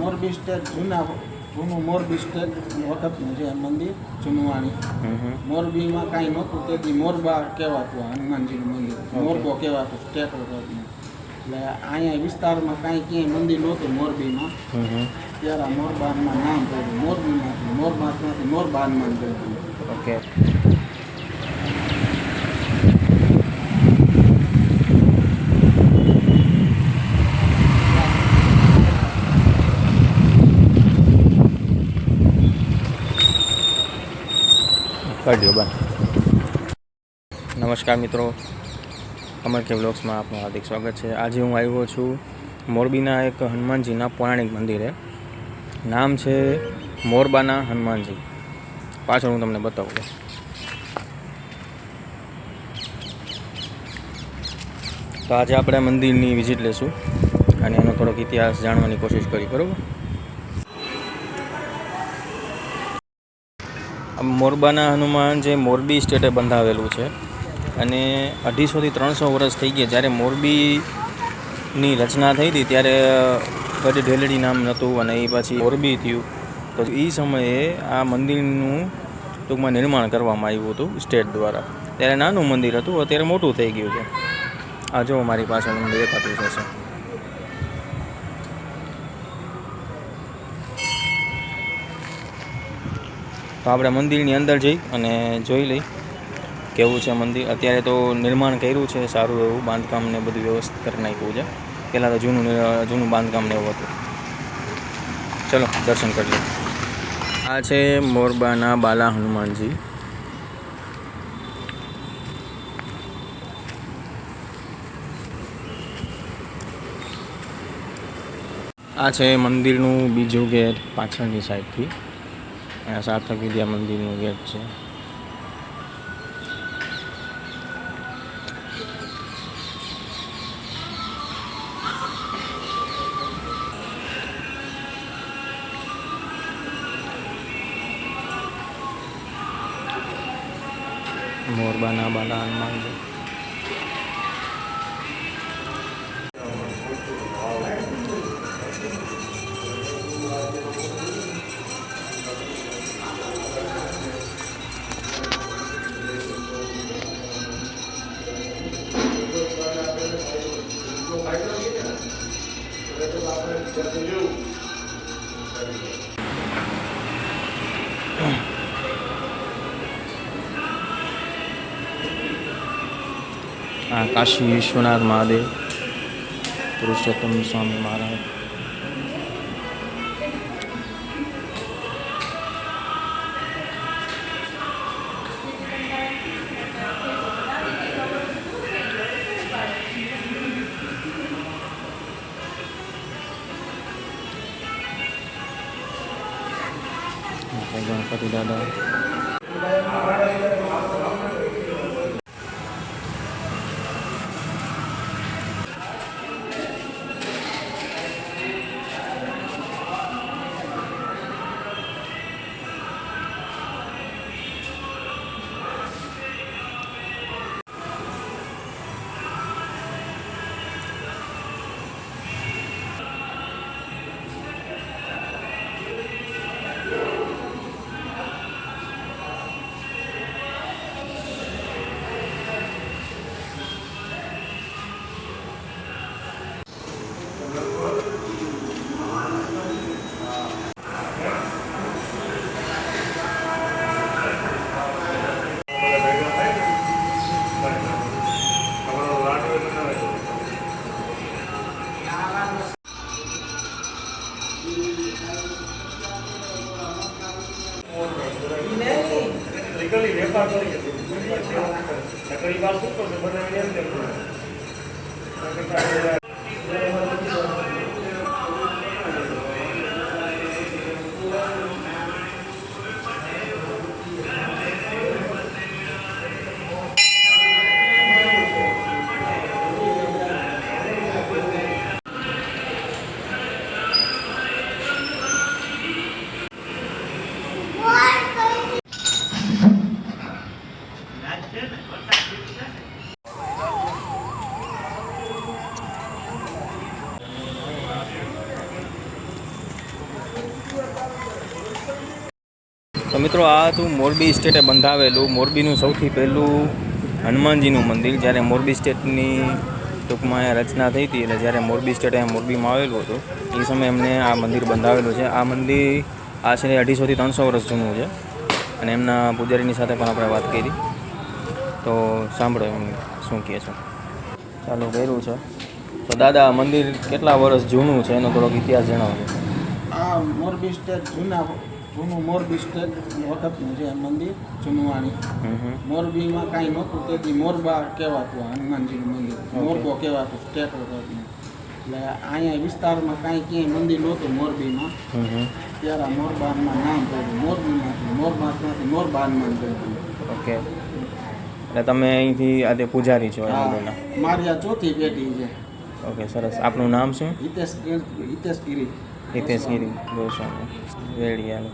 Morbi state જૂનું Morbi state વખતનું છે મંદિર જૂનવાણી. મોરબીમાં કાંઈ નહોતું તેથી મોરબા કહેવાતું હનુમાનજીનું મંદિર, મોરબો કહેવાતું સ્ટેટ વખતનું. એટલે અહીંયા વિસ્તારમાં કાંઈ ક્યાંય મંદિર નહોતું મોરબીમાં, ત્યારે મોરબાનમાં નામ પડ્યું. મોરબીમાંથી મોરબા હનુમાન પડ્યું. ઓકે. કાઢ્યો બા. નમસ્કાર મિત્રો, અમર કે બ્લોગ્સમાં આપનું હાર્દિક સ્વાગત છે. આજે હું આવ્યો છું મોરબીના એક હનુમાનજીના પૌરાણિક મંદિરે. નામ છે મોરબાના હનુમાનજી. પાછળ હું તમને બતાવું. તો આજે આપણે મંદિરની વિઝિટ લેશું અને એનો થોડોક ઇતિહાસ જાણવાની કોશિશ કરી. બરાબર. મોરબાના હનુમાન જે મોરબી સ્ટેટે બંધાવેલું છે અને 250 થી 300 વર્ષ થઈ ગયા. જ્યારે મોરબીની રચના થઈ હતી ત્યારે ગઢ ઢેલડી નામ નહોતું અને એ પછી મોરબી થયું. તો એ સમયે આ મંદિરનું ટૂંકમાં નિર્માણ કરવામાં આવ્યું હતું સ્ટેટ દ્વારા. ત્યારે નાનું મંદિર હતું, અત્યારે મોટું થઈ ગયું છે. આ જો મારી પાછળ મને દેખાતું છે. તો આપણે મંદિરની અંદર જઈ અને જોઈ લઈ કેવું છે મંદિર. અત્યારે તો નિર્માણ કર્યું છે સારું એવું, બાંધકામ ને બધું વ્યવસ્થિત કરી નાખ્યું છે. પહેલાં તો જૂનું બાંધકામ ને એવું હતું. ચલો દર્શન કરી લઈએ. આ છે મોરબાના બાલા હનુમાનજી. આ છે મંદિરનું બીજું ગેટ પાછળની સાઈડથી. આ સાર્થક વિદ્યા મંદિરનું ગેટ છે. મોરબાના બાલા હનુમાનજી. આ કાશી વિશ્વનાથ મહાદેવ, પુરુષોત્તમ સ્વામી મહારાજ. ગણપતિ દાદા. તો મિત્રો આ હતું મોરબી સ્ટેટે બંધાવેલું મોરબીનું સૌથી પહેલું હનુમાનજીનું મંદિર. જ્યારે મોરબી સ્ટેટની ટૂંકમાં અહીંયા રચના થઈ હતી, એટલે જ્યારે મોરબી સ્ટેટ અહીંયા મોરબીમાં આવેલું હતું એ સમયે એમને આ મંદિર બંધાવેલું છે. આ મંદિર આશરે 250 થી 300 વર્ષ જૂનું છે અને એમના પૂજારીની સાથે પણ આપણે વાત કરી. તો સાંભળો એમ શું કહે છે. ચાલુ કર્યું છે. તો દાદા આ મંદિર કેટલા વર્ષ જૂનું છે એનો થોડોક ઇતિહાસ જણાવજો. આ મોરબી સ્ટેટ જૂનું મોરબી સ્ટેટ વખતનું છે મંદિર જૂનવાણી. મોરબીમાં કાંઈ નહોતું તેથી મોરબા કહેવાતું હનુમાનજીનું મંદિર. મોરબો કહેવાતું સ્ટેટ વખતનું. એટલે અહીંયા વિસ્તારમાં કાંઈ ક્યાંય મંદિર નહોતું મોરબીમાં. ત્યારે મોરબાનમાં નામ પડ્યું મોરબીમાંથી મોરબા હનુમાન પડ્યું. ઓકે, એટલે તમે અહીંથી આજે પૂજારી છો? મારી આ ચોથી પેઢી છે. ઓકે, સરસ. આપનું નામ શું? હિતેશગીરી હિતેશગીરી ગોસ્વામી વેડિયાલ.